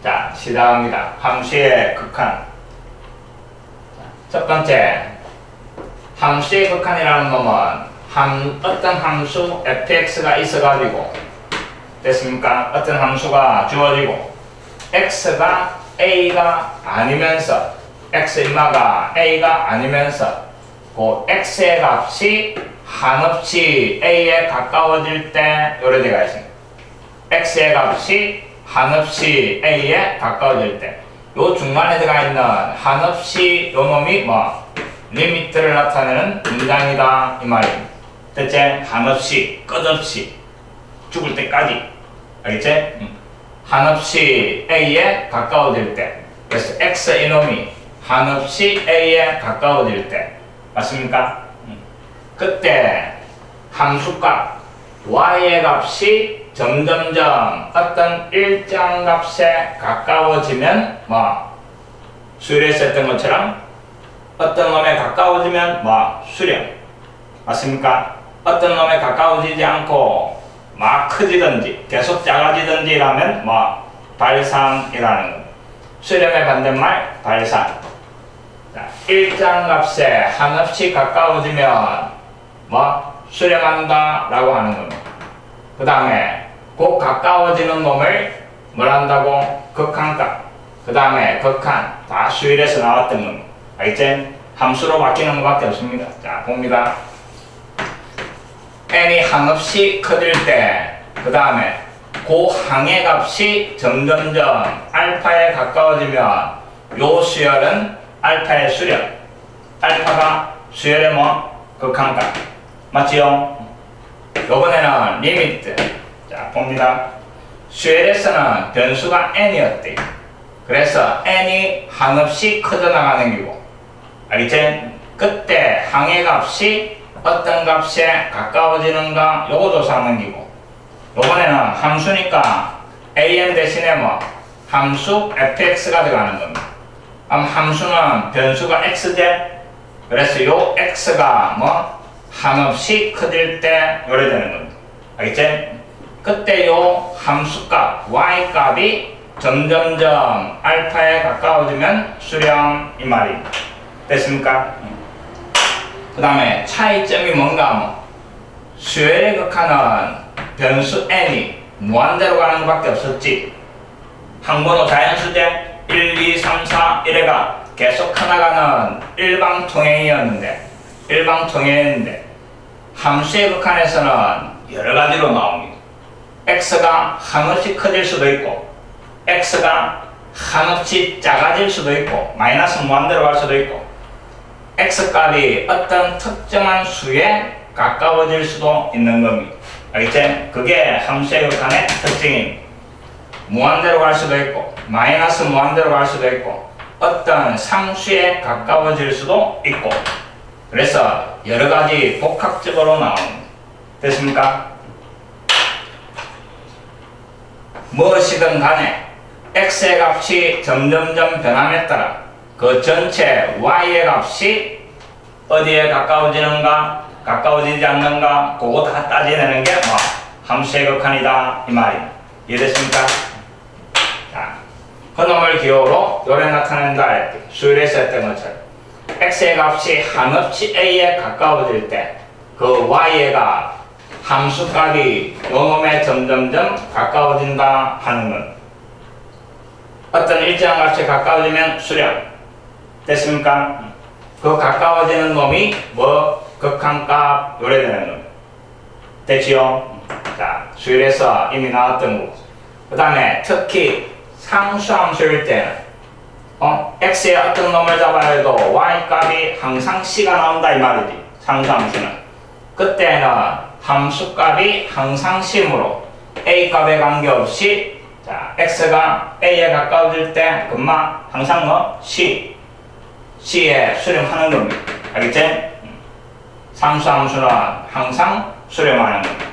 자, 시작합니다. 함수의 극한. 첫 번째, 함수의 극한이라는 놈은 어떤 함수 fx가 있어가지고 됐습니까? 어떤 함수가 주어지고 x가 a가 아니면서 x인마가 a가 아니면서 그 x의 값이 한없이 a에 가까워질 때 요래 되어 있습니다. x의 값이 한없이 a에 가까워질 때 요 중간에 들어가 있는 한없이 요 놈이 리미트를 나타내는 문장이다 이 말입니다. 대체 한없이 끝없이 죽을 때까지 알겠지? 한없이 a에 가까워질 때 그래서 x 이놈이 한없이 a에 가까워질 때 맞습니까? 그때 함수값 y의 값이 점점점 어떤 일정 값에 가까워지면 수열에서 했던 것처럼 어떤 놈에 가까워지면 수렴 맞습니까? 어떤 놈에 가까워지지 않고 막 커지든지 계속 작아지든지 라면 발산이라는 겁니다. 수렴의 반대말 발산. 자, 일정 값에 한없이 가까워지면 수렴한다 라고 하는 겁니다. 그 다음에 곧 가까워지는 놈을 뭘 한다고? 극한값. 그 다음에 극한. 다 수일에서 나왔던 겁니다. 알겠지? 함수로 바뀌는 것밖에 없습니다. 자, 봅니다. n이 한없이 커질 때, 그 다음에 그 항의 값이 점점점 알파에 가까워지면 요 수열은 알파의 수렴. 알파가 수열의 극한값. 맞지요? 요번에는 리미트. 자, 봅니다. 수열에서는 변수가 n이었대. 그래서 n이 한없이 커져나가는 기고. 알겠지? 그때 항의 값이 어떤 값에 가까워지는가 요거 조사하는 기고. 요번에는 함수니까 an 대신에 함수 fx가 들어가는 겁니다. 그럼 함수는 변수가 x제. 그래서 요 x가 한없이 커질 때 요래 되는 겁니다. 알겠지? 그때 요 함수값 y값이 점점점 알파에 가까워지면 수렴 이 말입니다. 됐습니까? 그 다음에 차이점이 뭔가 수열의 극한은 변수 n이 무한대로 가는 것밖에 없었지. 항번호 자연수제 1, 2, 3, 4 이래가 계속 커나가는 일방통행이었는데 함수의 극한에서는 여러가지로 나옵니다. x가 한없이 커질 수도 있고 x가 한없이 작아질 수도 있고 마이너스 무한대로 갈 수도 있고 x값이 어떤 특정한 수에 가까워질 수도 있는 겁니다. 알겠지? 그게 함수의 극한의 특징입니다. 무한대로 갈 수도 있고 마이너스 무한대로 갈 수도 있고 어떤 상수에 가까워질 수도 있고 그래서 여러가지 복합적으로 나옵니다. 됐습니까? 무엇이든 간에 x의 값이 점점점 변함에 따라 그 전체 y의 값이 어디에 가까워지는가 가까워지지 않는가 그거 다 따지는 게 함수의 극한이다 이 말입니다. 이해됐습니까? 자, 그놈을 기호로 요래 나타낸다 했지. 수열에서 했던 것처럼 x의 값이 한없이 a에 가까워질 때 그 y의 값 함수값이 요놈에 점점점 가까워진다 하는 건 어떤 일정한 값에 가까워지면 수렴. 됐습니까? 그 가까워지는 놈이 극한값 요래 되는 놈. 됐지요? 자, 수열에서 이미 나왔던 거고. 그 다음에 특히 상수함수일 때는 x의 어떤 놈을 잡아야 해도 y값이 항상 c가 나온다 이 말이지. 상수함수는. 그때는 함수값이 항상 c므로 a값에 관계없이 자, x가 a에 가까워질 때 금방 항상 c에 수렴하는 겁니다. 알겠지? 상수함수는 항상 수렴하는 겁니다.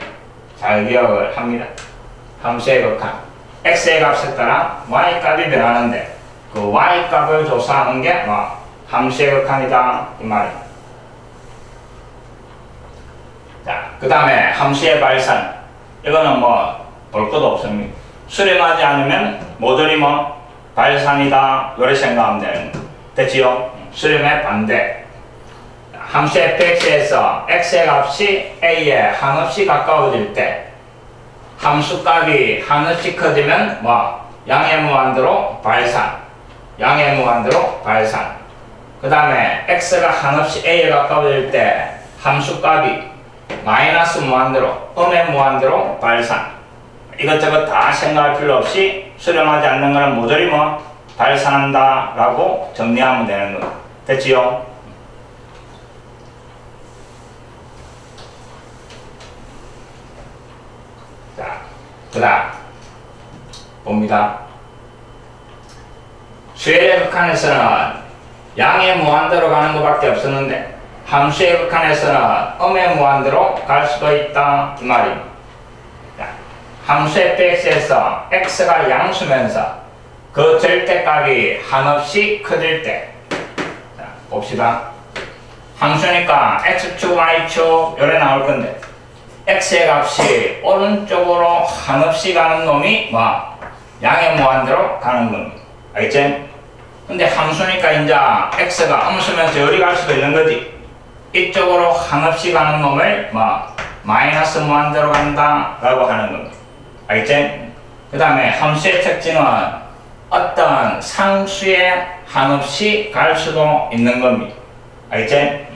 잘 기억을 합니다. 함수의 극한 x의 값에 따라 y값이 변하는데 그 y값을 조사하는 게 함수의 극한이다 이 말입니다. 자, 그 다음에 함수의 발산 이거는 볼 것도 없습니다. 수렴하지 않으면 모조리 발산이다. 요렇게 생각하면 되는 거. 됐지요? 수렴의 반대. 함수 fx에서 x의 값이 a에 한없이 가까워질 때 함수 값이 한없이 커지면 뭐 양의 무한대로 발산. 양의 무한대로 발산. 그 다음에 x가 한없이 a에 가까워질 때 함수 값이 마이너스 무한대로 음의 무한대로 발산. 이것저것 다 생각할 필요 없이 수렴하지 않는 거는 모조리 뭐 발산한다 라고 정리하면 되는 거. 됐지요? 자, 그 다음 봅니다. 수열의 극한에서는 양의 무한대로 가는 것밖에 없었는데 함수의 극한에서는 음의 무한대로 갈 수도 있다 이 말입니다. 자, 함수 fx에서 x가 양수면서 그 절대값이 한없이 커질 때, 자, 봅시다. 함수니까 x축 y축 요래 나올 건데 x의 값이 오른쪽으로 한없이 가는 놈이 뭐 양의 무한대로 가는 겁니다. 알겠지? 근데 함수니까 이제 x가 음수면서 요리 갈 수도 있는 거지. 이쪽으로 한없이 가는 놈을 뭐 마이너스 무한대로 간다 라고 하는 겁니다. 알겠지? 그 다음에 함수의 특징은 어떤 상수에 한없이 갈 수도 있는 겁니다. 알겠지?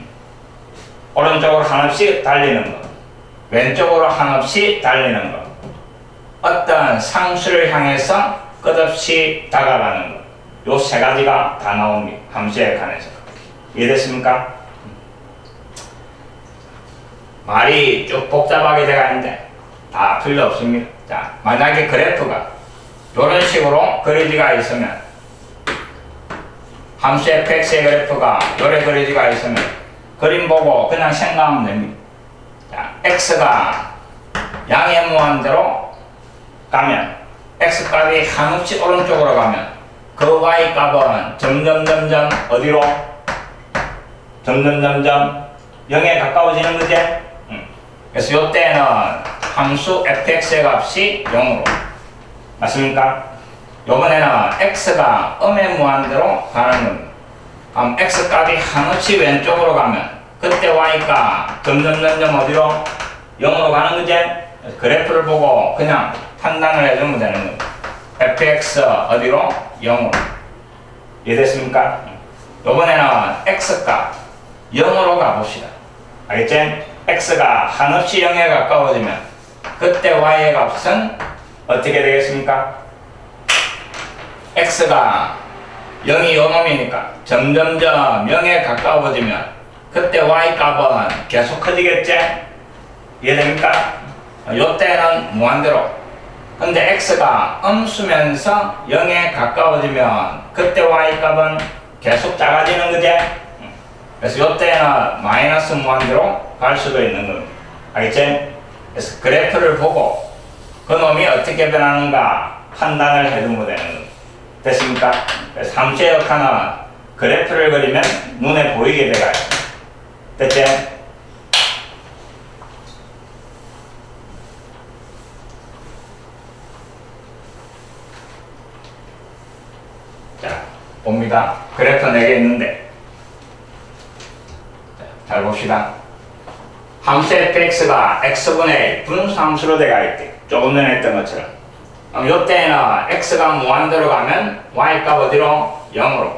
오른쪽으로 한없이 달리는 거, 왼쪽으로 한없이 달리는 거, 어떤 상수를 향해서 끝없이 다가가는 거, 요 세 가지가 다 나옵니다. 함수의 극한에서. 이해됐습니까? 말이 쭉 복잡하게 돼가 있는데 다 필요 없습니다. 자, 만약에 그래프가 이런 식으로 그리지가 있으면 함수 fx의 그래프가 요래 그리지가 있으면 그림 보고 그냥 생각하면 됩니다. 자, x가 양의 무한대로 가면 x 값이 한없이 오른쪽으로 가면 그 y 값은 점점 어디로? 점점 0에 가까워지는 거지? 그래서 요때는 함수 fx의 값이 0으로 맞습니까? 요번에는 x가 음의 무한대로 가는 겁니다. 그럼 x 값이 한없이 왼쪽으로 가면 그때 y가 점점 어디로? 0으로 가는 거지? 그래프를 보고 그냥 판단을 해주면 되는 겁니다. fx 어디로? 0으로. 이해됐습니까? 요번에는 x값 0으로 가봅시다. 알겠지? x가 한없이 0에 가까워지면 그때 y의 값은 어떻게 되겠습니까? x가 0이 요놈이니까 점점 0에 가까워지면 그때 y 값은 계속 커지겠지? 이해됩니까? 요때는 무한대로. 근데 x가 음수면서 0에 가까워지면 그때 y 값은 계속 작아지는 거지? 그래서 요때는 마이너스 무한대로 갈 수도 있는 겁니다. 알겠지? 그래서 그래프를 보고 그 놈이 어떻게 변하는가 판단을 해두면 되는 겁니다. 됐습니까? 그래서 함수의 역할은 그래프를 그리면 눈에 보이게 돼가요. 됐지? 자, 봅니다. 그래프 4개 있는데 잘 봅시다. 함수 fx가 x분의 분수함수로 돼가 있대. 조금 전에 했던 것처럼. 그럼 요때는 x가 무한대로 가면 y값 어디로? 0으로.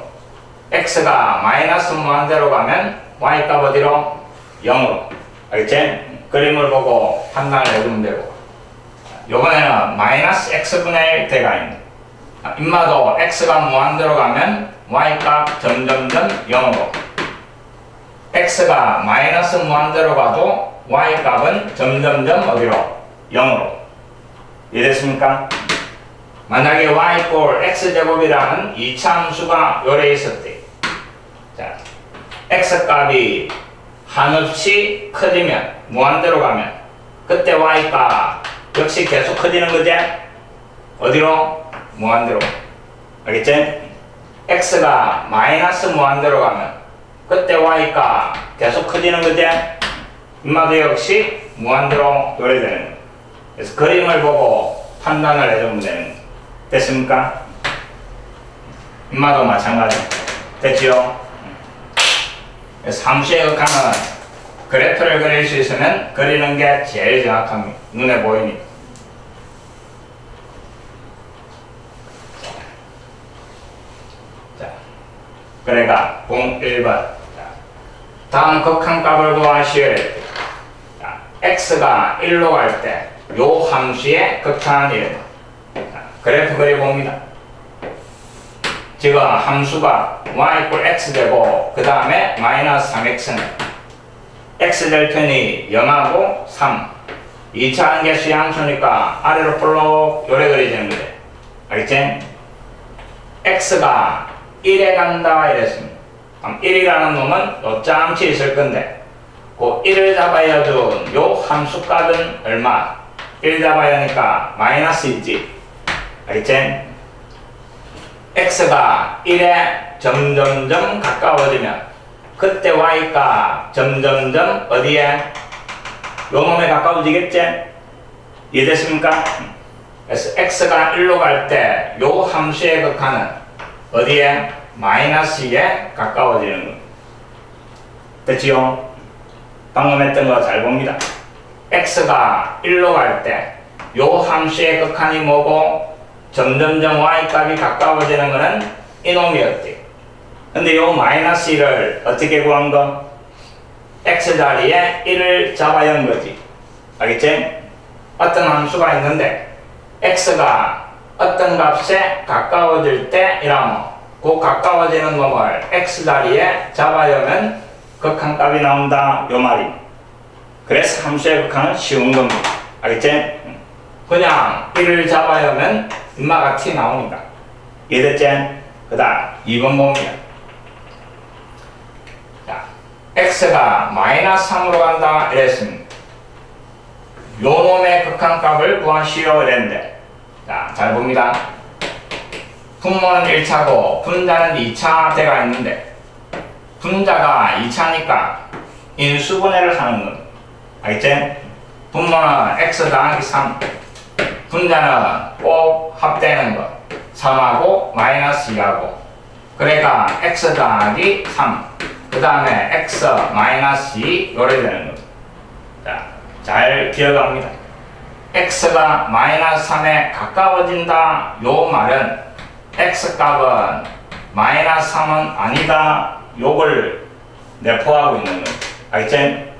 x가 마이너스 무한대로 가면 y값 어디로? 0으로. 알겠지? 그림을 보고 판단을 해주면 되고. 요번에는 마이너스 x분의 1 돼가 있네. 인마도 x가 무한대로 가면 y값 점점 0으로. x가 마이너스 무한대로 가도 y값은 점점 어디로? 0으로. 이해됐습니까? 만약에 y 꼴 x제곱이라는 2차 함수가 요래 있었대. 자, x값이 한없이 커지면 무한대로 가면 그때 y값 역시 계속 커지는 거지? 어디로? 무한대로. 알겠지? x가 마이너스 무한대로 가면 그때 y가 계속 커지는 거지? 인마도 역시 무한대로 요래되는 거예요. 그래서 그림을 보고 판단을 해주면 되는 거예요. 됐습니까? 인마도 마찬가지. 됐지요? 그래서 함수의 극한은 그래프를 그릴 수 있으면 그리는 게 제일 정확합니다. 눈에 보이니까. 자, 그래가 01번. 다음 극한값을 구하시오. 자, x가 1로 갈 때 요 함수의 극한이에요. 그래프 그려봅니다. 지금 함수가 y = x 되고 그 다음에 마이너스 3x는 x 될 편이 0하고 3 2차 한계수의 함수니까 아래로 볼록 요래 그려지는 거죠. 알겠지? x가 1에 간다 이랬습니다. 그럼 1이라는 놈은 요짬치 있을 건데 그 1을 잡아야 준 요 함수 값은 얼마? 1 잡아야 하니까 마이너스 있지. 알겠지? x가 1에 점점점 가까워지면 그때 y가 점점점 어디에? 요 놈에 가까워지겠지? 이해됐습니까? 그래서 x가 1로 갈 때 요 함수의 극한은 어디에? 마이너스 2에 가까워지는 겁니다. 됐지요? 방금 했던 거 잘 봅니다. x가 1로 갈 때 요 함수의 극한이 뭐고 점점점 y값이 가까워지는 거는 이놈이었지. 근데 요 마이너스 1을 어떻게 구한 거? x 자리에 1을 잡아야 한 거지. 알겠지? 어떤 함수가 있는데 x가 어떤 값에 가까워질 때 이라면 그 가까워지는 놈을 x 자리에 잡아야 하면 극한값이 나온다 요 말이. 그래서 함수의 극한은 쉬운 겁니다. 알겠지? 그냥 1을 잡아야 하면 인마가 t 나오니까. 이해됐지? 그 다음 2번 봅니다. 자, x가 마이너스 3으로 간다 이랬습니다. 요 놈의 극한값을 구하시오 이랬는데 자, 잘 봅니다. 분모는 1차고 분자는 2차 대가 있는데 분자가 2차니까 인수분해를 하는 겁니다. 알겠지? 분모는 x 더하기 3 분자는 꼭 합되는 거 3하고 마이너스 2하고 그러니까 x 더하기 3 그 다음에 x 마이너스 2 요래 되는 겁니다. 자, 잘 기억합니다. x가 마이너스 3에 가까워진다 요 말은 x 값은 마이너스 3은 아니다 요걸 내포하고 있는 겁니다. 알겠지?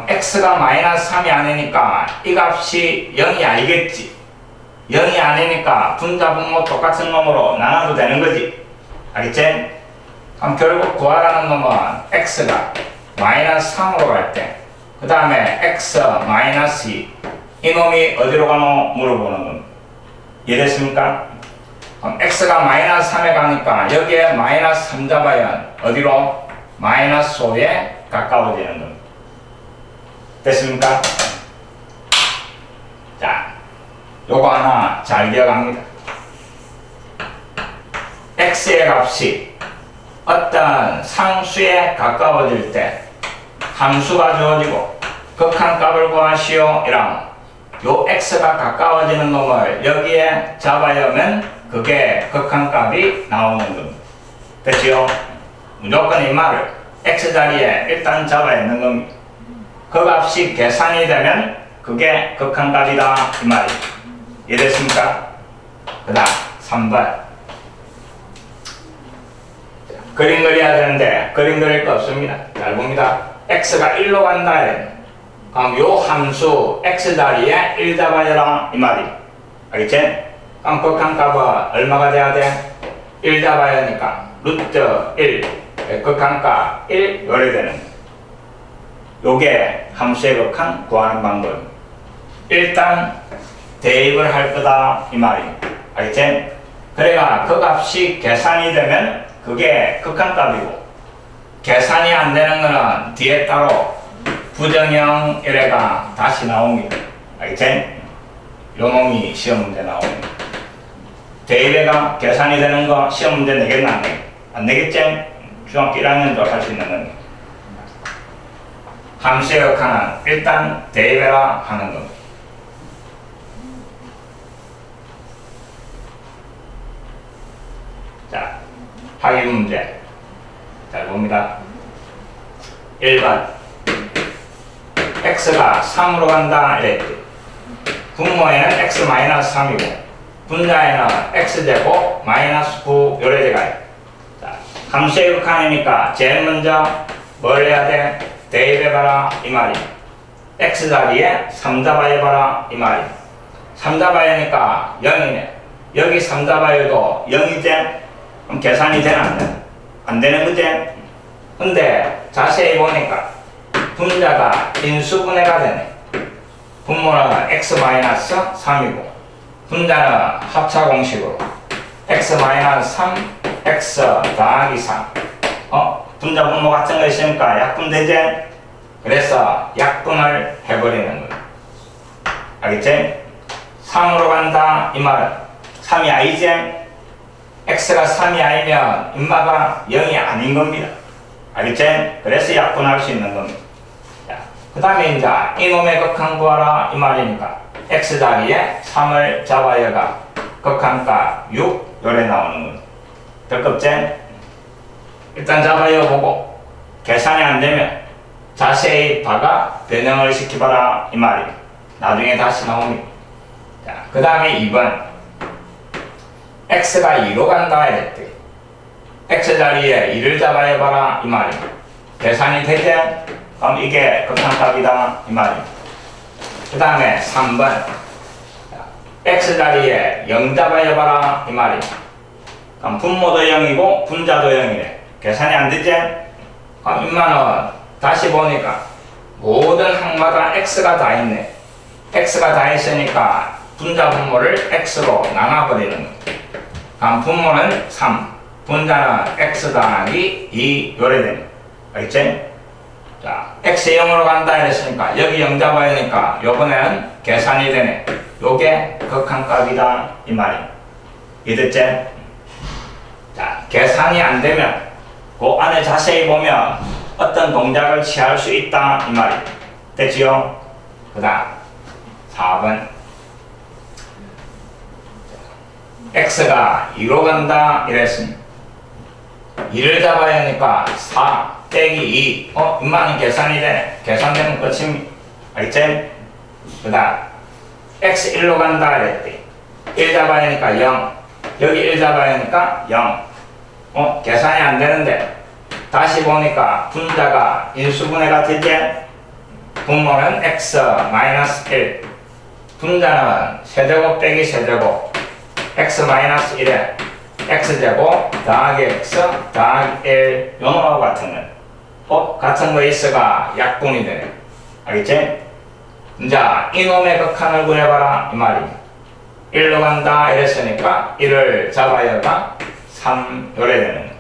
x가 마이너스 3이 아니니까 이 값이 0이 아니겠지. 0이 아니니까 분자 분모 똑같은 놈으로 나눠도 되는 거지. 알겠지? 그럼 결국 구하라는 놈은 x가 마이너스 3으로 갈 때 그 다음에 x 마이너스 2 이놈이 어디로 가노 물어보는 겁니다. 이해됐습니까? 그럼 x가 마이너스 3에 가니까 여기에 마이너스 3 잡아야 어디로? 마이너스 5에 가까워지는 겁니다. 됐습니까? 자, 요거 하나 잘 기억합니다. x의 값이 어떤 상수에 가까워질 때 함수가 주어지고 극한값을 구하시오 이라면 요 x가 가까워지는 놈을 여기에 잡아야 하면 그게 극한값이 나오는 겁니다. 됐지요? 무조건 이 말을 x 자리에 일단 잡아야 하는 겁니다. 그 값이 계산이 되면 그게 극한값이다 이 말이에요. 이해됐습니까? 그 다음 3번 그림 그려야 되는데 그림 그릴 거 없습니다. 잘 봅니다. x가 1로 간다 그럼 요 함수 x 자리에 1 잡아야라 이 말이에요. 알겠지? 그럼 극한값은 얼마가 돼야 돼? 1 잡아야 하니까 루트 1 극한값 1 요래 되는 거예요. 요게 함수의 극한 구하는 방법. 일단 대입을 할 거다 이 말이에요. 알겠지? 그래가 그 값이 계산이 되면 그게 극한값이고 계산이 안 되는 거는 뒤에 따로 부정형 이래가 다시 나옵니다. 알겠지? 요 놈이 시험 문제 나옵니다. 대입에가 계산이 되는 거 시험 문제 내겠나 안 내겠나? 안 내겠지? 중학교 1학년도 할 수 있는 겁니다. 함수의 극한은 일단 대입해라 하는 겁니다. 자, 확인 문제. 잘 봅니다. 1번. x가 3으로 간다 이랬지. 분모에는 x-3이고 분자에는 x제곱 마이너스 9 요래제가 있다. 자, 함수의 극한이니까 제일 먼저 뭘 해야 돼? 대입해봐라 이 말이야. x 자리에 3 잡아해봐라 이 말이야. 3 잡아야니까 0이네. 여기 3 잡아해도 0이제? 그럼 계산이 되나 안 되나? 안 되는 거지? 근데 자세히 보니까 분자가 인수분해가 되네. 분모는 x-3이고 분자는 합차 공식으로 x-3 x 더하기 3 분자 분모 같은 거 있으니까 약분되지? 그래서 약분을 해버리는 거야. 알겠지? 3으로 간다 이 말은 3이 아니지? x가 3이 아니면 인마가 0이 아닌 겁니다. 알겠지? 그래서 약분할 수 있는 겁니다. 그 다음에 이제 이놈의 극한 구하라 이 말이니까 x 자리에 3을 잡아야가 극한가 6 요래 나오는 겁니다. 됐겠지? 일단 잡아야 보고 계산이 안 되면 자세히 봐가 변형을 시켜봐라 이 말입니다. 나중에 다시 나옵니다. 그 다음에 2번 x가 2로 간다 이랬대. x 자리에 2를 잡아야 봐라 이 말입니다. 계산이 되지? 그럼 이게 극한값이다 이 말입니다. 그 다음에 3번 x 자리에 0 잡아야 봐라 이 말입니다. 그럼 분모도 0이고 분자도 0이래. 계산이 안 되지? 그럼 인마는 다시 보니까 모든 항마다 x가 다 있네. x가 다 있으니까 분자 분모를 x로 나눠버리는 거야. 그럼 분모는 3, 분자는 x 더하기 2 요래 됩니다. 알겠지? 자, x 0으로 간다 이랬으니까 여기 0 잡아야 하니까 요번에는 계산이 되네. 요게 극한값이다 이 말입니다. 이해됐지? 자, 계산이 안 되면 그 안에 자세히 보면 어떤 동작을 취할 수 있다 이 말입니다. 됐지요? 그 다음 4번 x가 2로 간다 이랬습니다. 2를 잡아야 하니까 4 빼기 2 인마는 계산이 되네. 계산되면 끝입니다. 알겠지? 그 다음 x 1로 간다 이랬대. 1 잡아야 하니까 0 여기 1 잡아야 하니까 0 계산이 안 되는데 다시 보니까 분자가 인수분해가 되지? 분모는 x-1 분자는 세제곱 빼기 세제곱 x-1에 x제곱 더하기 x 더하기 1 요놈하고 같은 거 같은 거 있어가 약분이 되네. 알겠지? 이제 이놈의 극한을 구해봐라 이 말입니다. 1로 간다 이랬으니까 1을 잡아야가 3 요래 되는 거.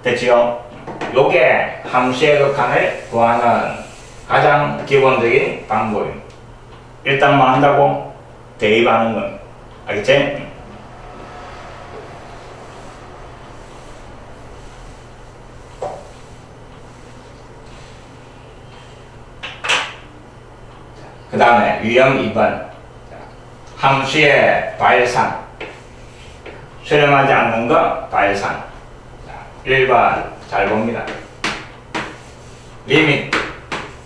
됐지요? 요게 함수의 극한을 구하는 가장 기본적인 방법입니다. 일단 뭐 한다고? 대입하는 겁니다. 알겠지? 그 다음에 유형 2번 함수의 발산 수렴하지 않는 거 발산. 1번 잘 봅니다. 리밋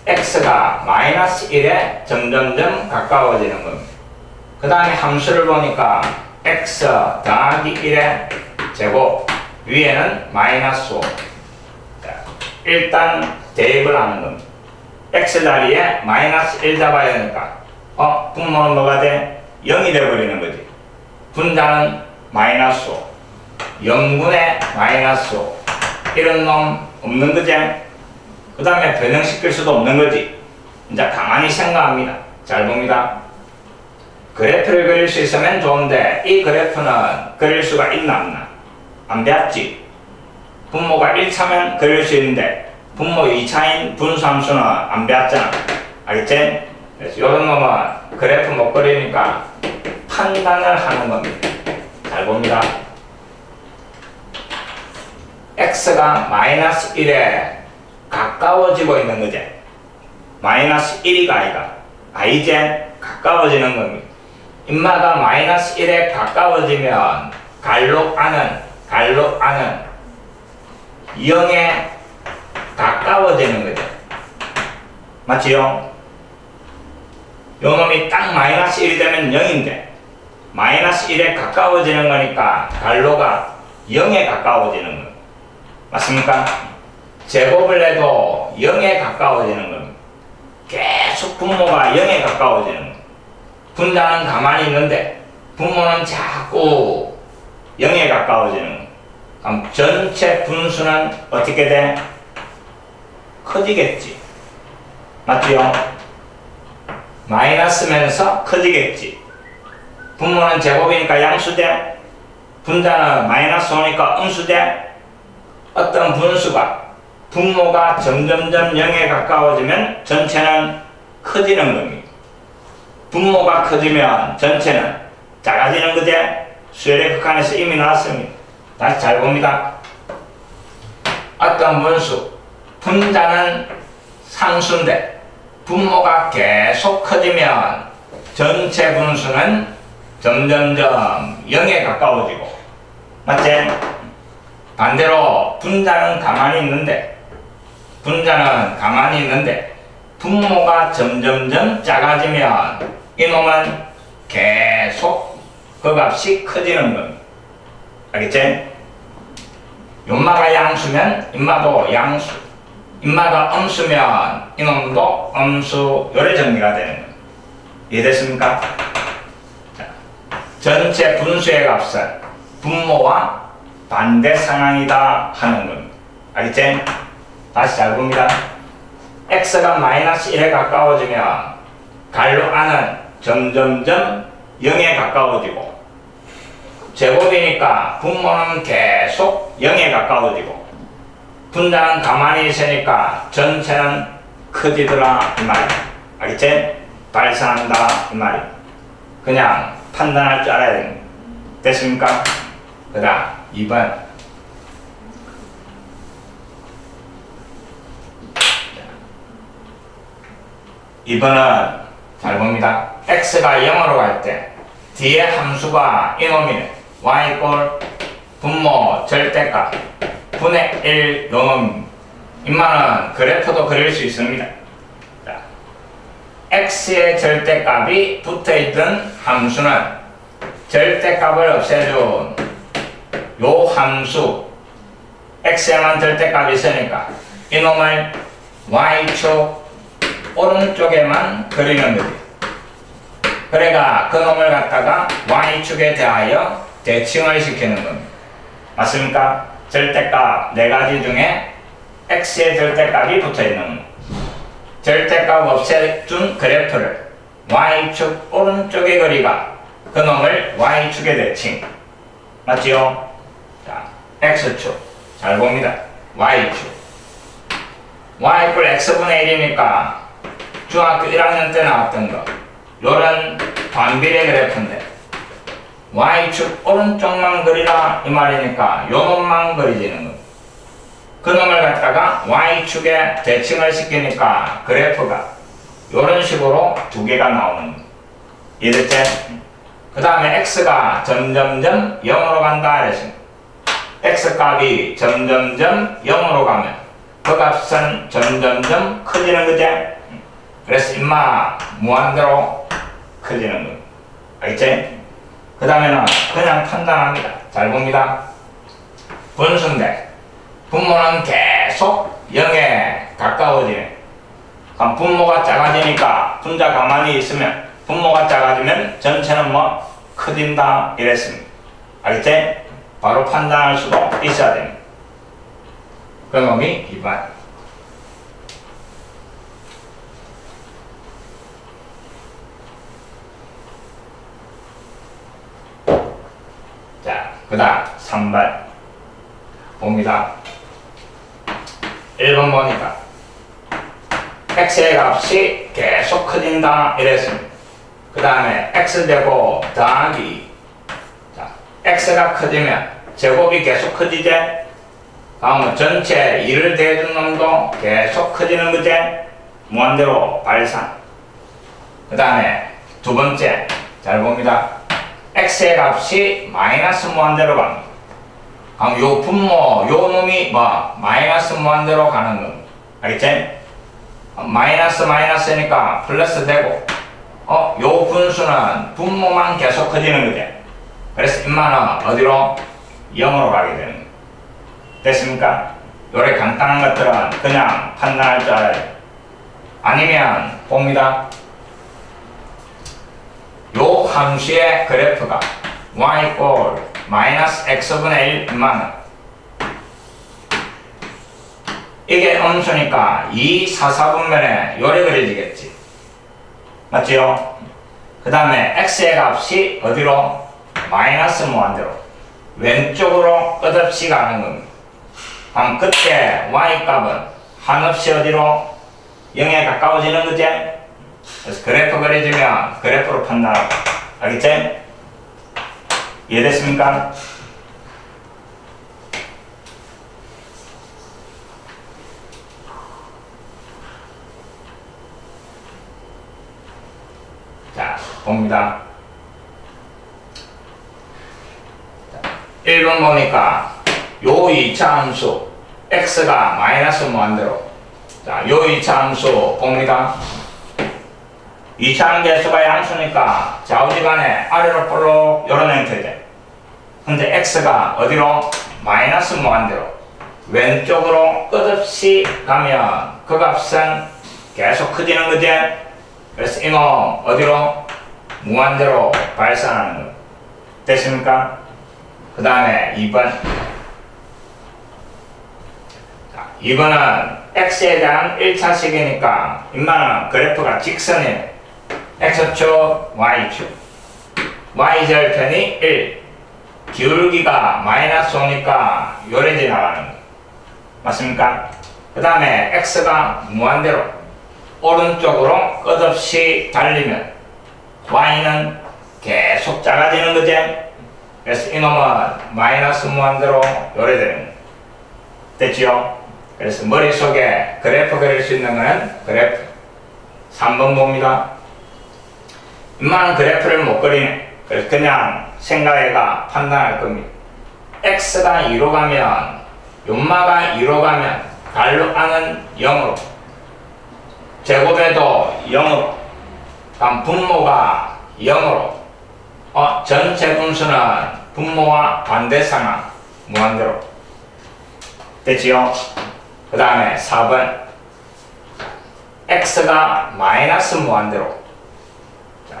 x가 마이너스 1에 점점점 가까워지는 겁니다. 그 다음에 함수를 보니까 x 더하기 1의 제곱 위에는 마이너스 5. 일단 대입을 하는 겁니다. x 자리에 마이너스 1 잡아야 하니까 분모는 뭐가 돼? 0이 돼버리는 거지. 분자는 마이너스 5 0분의 마이너스 5 이런 놈 없는 거지. 그 다음에 변형시킬 수도 없는 거지. 이제 가만히 생각합니다. 잘 봅니다. 그래프를 그릴 수 있으면 좋은데 이 그래프는 그릴 수가 있나 없나? 안 배웠지? 분모가 1차면 그릴 수 있는데 분모 2차인 분수함수는 안 배웠잖아. 알겠지? 그래서 이런 놈은 그래프 못 그리니까 판단을 하는 겁니다. 잘 봅니다. x가 마이너스 1에 가까워지고 있는 거지. 마이너스 1이가 아이가. 이제 가까워지는 겁니다. 인마가 마이너스 1에 가까워지면 갈록 안은 갈로 안은 0에 가까워지는 거죠. 맞지요? 요 놈이 딱 마이너스 1이 되면 0인데 마이너스 1에 가까워지는 거니까 갈로가 0에 가까워지는 거. 맞습니까? 제곱을 해도 0에 가까워지는 겁니다. 계속 분모가 0에 가까워지는 겁니다. 분자는 가만히 있는데 분모는 자꾸 0에 가까워지는 겁니다. 그럼 전체 분수는 어떻게 돼? 커지겠지. 맞지요? 마이너스면서 커지겠지. 분모는 제곱이니까 양수돼. 분자는 마이너스 오니까 음수돼. 어떤 분수가 분모가 점점점 0에 가까워지면 전체는 커지는 겁니다. 분모가 커지면 전체는 작아지는 거지. 수열의 극한에서 이미 나왔습니다. 다시 잘 봅니다. 어떤 분수 분자는 상수인데 분모가 계속 커지면 전체 분수는 점점점 0에 가까워지고, 맞지? 반대로 분자는 가만히 있는데 분모가 점점점 작아지면 이놈은 계속 그 값이 커지는 겁니다. 알겠지? 연마가 양수면 인마도 양수, 인마가 음수면 이놈도 음수, 요래 정리가 되는 겁니다. 이해됐습니까? 자, 전체 분수의 값은 분모와 반대 상황이다 하는 겁니다. 알겠지? 다시 잘 봅니다. x가 마이너스 1에 가까워지면 갈로 안은 점점점 0에 가까워지고, 제곱이니까 분모는 계속 0에 가까워지고, 분자는 가만히 있으니까 전체는 커지더라 이 말이야. 알겠지? 발산한다 이 말이야. 그냥 판단할 줄 알아야 됩니다. 됐습니까? 그 다음 2번. 2번은 잘 봅니다. x가 0으로 갈 때 뒤에 함수가 이놈이네. y 꼴 분모 절대값 분의 1 요놈. 인마는 그래프도 그릴 수 있습니다. 자, x의 절대값이 붙어있던 함수는 절대값을 없애준 요 함수 x에만 절대값이 있으니까 이놈을 y축 오른쪽에만 그리는 거지. 그래가 그 놈을 갖다가 y축에 대하여 대칭을 시키는 겁니다. 맞습니까? 절대값 4가지 중에 x의 절대값이 붙어있는 거. 절대값 없애준 그래프를 y축 오른쪽에 그리가 그 놈을 y축에 대칭. 맞지요? 자, x축 잘 봅니다. y축 y = x분의 1이니까 중학교 1학년 때 나왔던 거 요런 반비례 그래프인데 y축 오른쪽만 그리라 이 말이니까 요 놈만 그리지는 거. 그 놈을 갖다가 y축에 대칭을 시키니까 그래프가 요런 식으로 2개가 나오는 거. 이해됐지? 그 다음에 x가 점점점 0으로 간다 이랬습니다. x 값이 점점점 0으로 가면 그 값은 점점점 커지는 거지. 그래서 인마 무한대로 커지는 거. 알겠지? 그 다음에는 그냥 판단합니다. 잘 봅니다. 분수인데 분모는 계속 0에 가까워지네. 그럼 분모가 작아지니까 분자 가만히 있으면 분모가 작아지면 전체는 뭐 커진다 이랬습니다. 알겠지? 바로 판단할 수도 있어야 됩니다. 그 놈이 2번. 자, 그 다음 3번 봅니다. 1번 보니까 x의 값이 계속 커진다 이랬습니다. 그 다음에 x제곱 더하기, 자, x가 커지면 제곱이 계속 커지지. 다음은 전체 2를 대준 놈도 계속 커지는 거지. 무한대로 발산. 그 다음에 두 번째 잘 봅니다. x의 값이 마이너스 무한대로 갑니다. 그럼 요 분모 요 놈이 뭐 마이너스 무한대로 가는 놈. 알겠지? 마이너스 마이너스니까 플러스 되고 요 분수는 분모만 계속 커지는 거지. 그래서 인마는 어디로? 0으로 가게 되는 거야. 됐습니까? 요래 간단한 것들은 그냥 판단할 줄 알아요. 아니면 봅니다. 요 함수의 그래프가 y equal 마이너스 x분의 1만 이게 음수니까 2, 4, 4분면에 요래 그려지겠지. 맞지요? 그 다음에 x의 값이 어디로? 마이너스 무한대로 왼쪽으로 끝없이 가는 겁니다. 그럼 그때 y 값은 한없이 어디로? 0에 가까워지는 거지? 그래서 그래프 그려지면 그래프로 판단하고. 알겠지? 이해됐습니까? 자, 봅니다. 1번 보니까 요 2차 함수 x가 마이너스 무한대로 자, 요 2차 함수 봅니다. 2차 함계수가 양수니까 좌우지간에 아래로 볼록 요런 형태죠. 근데 x가 어디로? 마이너스 무한대로 왼쪽으로 끝없이 가면 그 값은 계속 커지는 거지. 그래서 이놈 어디로? 무한대로 발산하는 거. 됐습니까? 그 다음에 2번. 자, 2번은 x에 대한 1차식이니까 인마는 그래프가 직선이에요. x축, y축. y절편이 1. 기울기가 마이너스 오니까 요래 지나가는 거. 맞습니까? 그 다음에 x가 무한대로 오른쪽으로 끝없이 달리면 y는 계속 작아지는 거지. 그래서 이놈은 마이너스 무한대로 요래 되는 거. 됐지요? 그래서 머릿속에 그래프 그릴 수 있는 거는 그래프. 3번 봅니다. 이만한 그래프를 못 그리네. 그래서 그냥 생각해가 판단할 겁니다. x가 2로 가면 연마가 2로 가면 갈로 안은 0으로 제곱에도 0으로 그럼 분모가 0으로 전체 분수는 분모와 반대 상황 무한대로 됐지요? 그 다음에 4번 x가 마이너스 무한대로 자,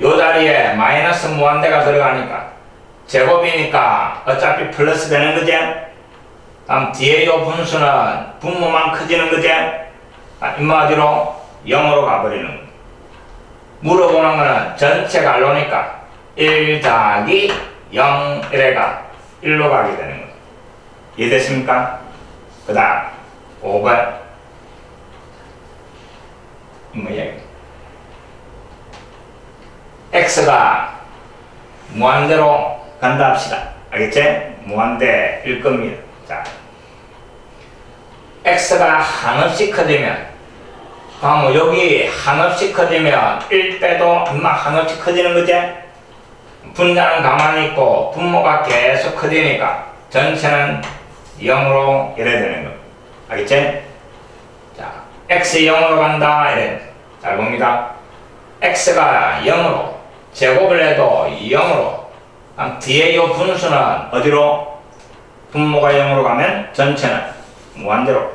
요 자리에 마이너스 무한대가 들어가니까 제곱이니까 어차피 플러스 되는 거지? 다음 뒤에 요 분수는 분모만 커지는 거지? 인마디로 0으로 가버리는 거. 물어보는 거는 전체 갈로니까 1 더하기 0 이래가 1로 가게 되는 거. 이해됐습니까? 그 다음 5번 뭐야? x가 무한대로 간다 합시다. 알겠지? 무한대일 겁니다. 자, x가 한없이 커지면 여기 한없이 커지면 1 빼도 막 한없이 커지는 거지? 분자는 가만히 있고 분모가 계속 커지니까 전체는 0으로 이래 되는 거. 알겠지? 자, x 0으로 간다 이래. 잘 봅니다. x가 0으로 제곱을 해도 0으로 그럼 뒤에 이 분수는 어디로? 분모가 0으로 가면 전체는 무한대로.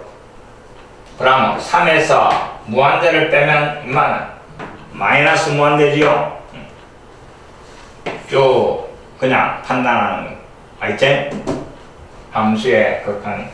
그럼 3에서 무한대를 빼면 얼마는? 마이너스 무한대지요? 쭉 그냥 판단하는 거. 알겠지? 함수의 극한